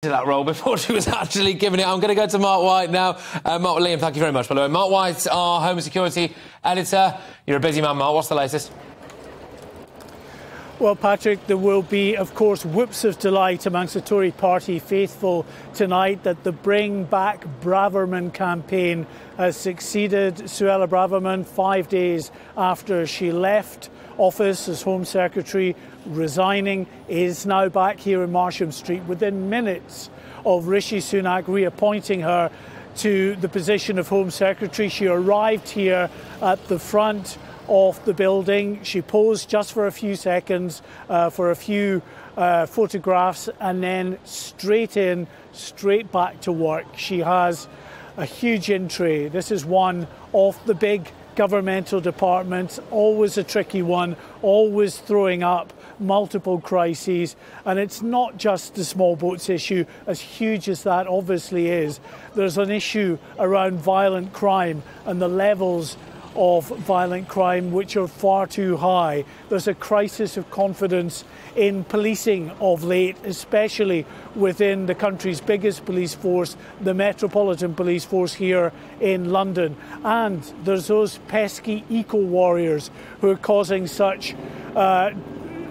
to that role before she was actually given it. I'm going to go to Mark White now. Mark, Liam, thank you very much, by the way. Mark White, our Home and Security editor. You're a busy man, Mark. What's the latest? Well, Patrick, there will be, of course, whoops of delight amongst the Tory Party faithful tonight that the Bring Back Braverman campaign has succeeded Suella Braverman 5 days after she left office as Home Secretary, resigning, is now back here in Marsham Street within minutes of Rishi Sunak reappointing her to the position of Home Secretary. She arrived here at the front of the building. She posed just for a few seconds for a few photographs and then straight back to work. She has a huge in tray. This is one of the big governmental departments, always a tricky one, always throwing up multiple crises. And it's not just the small boats issue, as huge as that obviously is. There's an issue around violent crime and the levels of violent crime which are far too high. There's a crisis of confidence in policing of late, especially within the country's biggest police force, the Metropolitan Police Force here in London. And there's those pesky eco-warriors who are causing such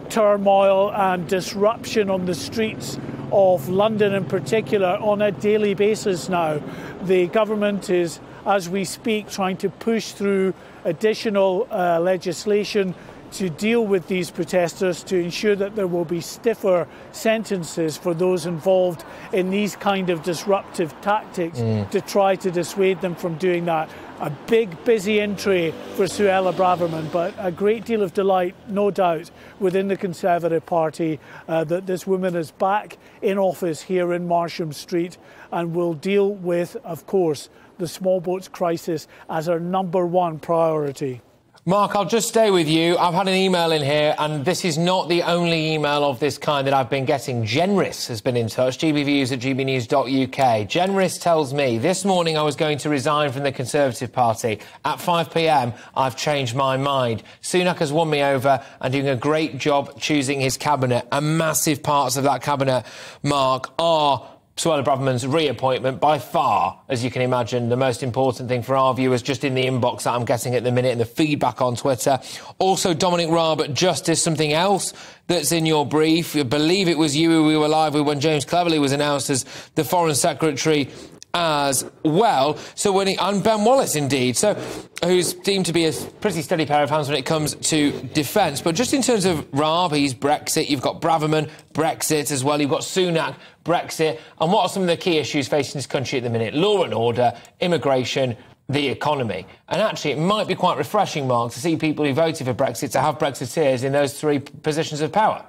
turmoil and disruption on the streets of London in particular on a daily basis now. The government is, as we speak, trying to push through additional legislation to deal with these protesters, to ensure that there will be stiffer sentences for those involved in these kind of disruptive tactics to try to dissuade them from doing that. A big, busy entry for Suella Braverman, but a great deal of delight, no doubt, within the Conservative Party that this woman is back in office here in Marsham Street and will deal with, of course, the small boats crisis as our #1 priority. Mark, I'll just stay with you. I've had an email in here, and this is not the only email of this kind that I've been getting. Genris has been in touch, gbviews@gbnews.uk. Genris tells me, this morning I was going to resign from the Conservative Party. At 5 p.m, I've changed my mind. Sunak has won me over and doing a great job choosing his cabinet. And massive parts of that cabinet, Mark, are Suella Braverman's reappointment. By far, as you can imagine, the most important thing for our viewers, just in the inbox that I'm getting at the minute and the feedback on Twitter. Also, Dominic Raab at Justice, something else that's in your brief. I believe it was you who we were live with when James Cleverly was announced as the Foreign Secretary as well. So and Ben Wallace, indeed, so who's deemed to be a pretty steady pair of hands when it comes to defence. But just in terms of Raab, he's Brexit. You've got Braverman, Brexit as well. You've got Sunak, Brexit. And what are some of the key issues facing this country at the minute? Law and order, immigration, the economy. And actually, it might be quite refreshing, Mark, to see people who voted for Brexit to have Brexiteers in those three positions of power.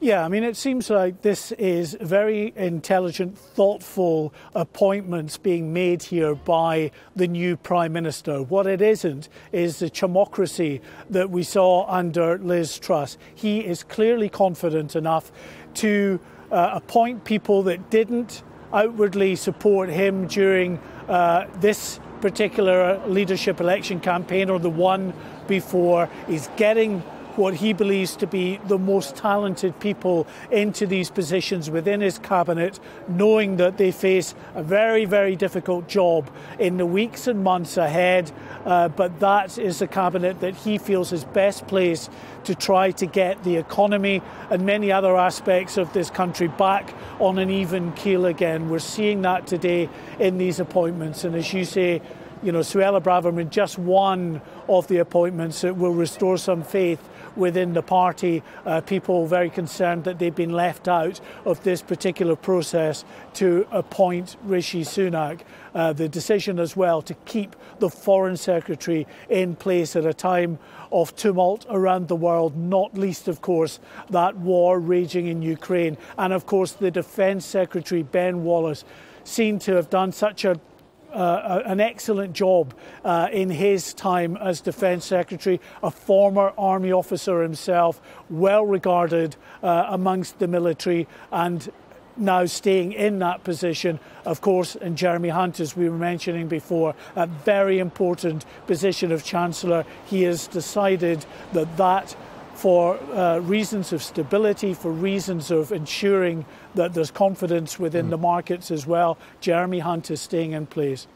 Yeah, I mean, it seems like this is very intelligent, thoughtful appointments being made here by the new Prime Minister. What it isn't is the chumocracy that we saw under Liz Truss. He is clearly confident enough to appoint people that didn't outwardly support him during this particular leadership election campaign or the one before. He's getting what he believes to be the most talented people into these positions within his cabinet, knowing that they face a very, very difficult job in the weeks and months ahead. But that is the cabinet that he feels is best placed to try to get the economy and many other aspects of this country back on an even keel again. We're seeing that today in these appointments. And as you say, you know, Suella Braverman, just one of the appointments that will restore some faith within the party. People very concerned that they've been left out of this particular process to appoint Rishi Sunak. The decision as well to keep the Foreign Secretary in place at a time of tumult around the world, not least, of course, that war raging in Ukraine. And, of course, the Defence Secretary, Ben Wallace, seen to have done such an excellent job in his time as Defence Secretary, a former army officer himself, well regarded amongst the military, and now staying in that position, of course, and Jeremy Hunt, as we were mentioning before, a very important position of Chancellor. He has decided that for reasons of stability, for reasons of ensuring that there's confidence within the markets as well, Jeremy Hunt is staying in place.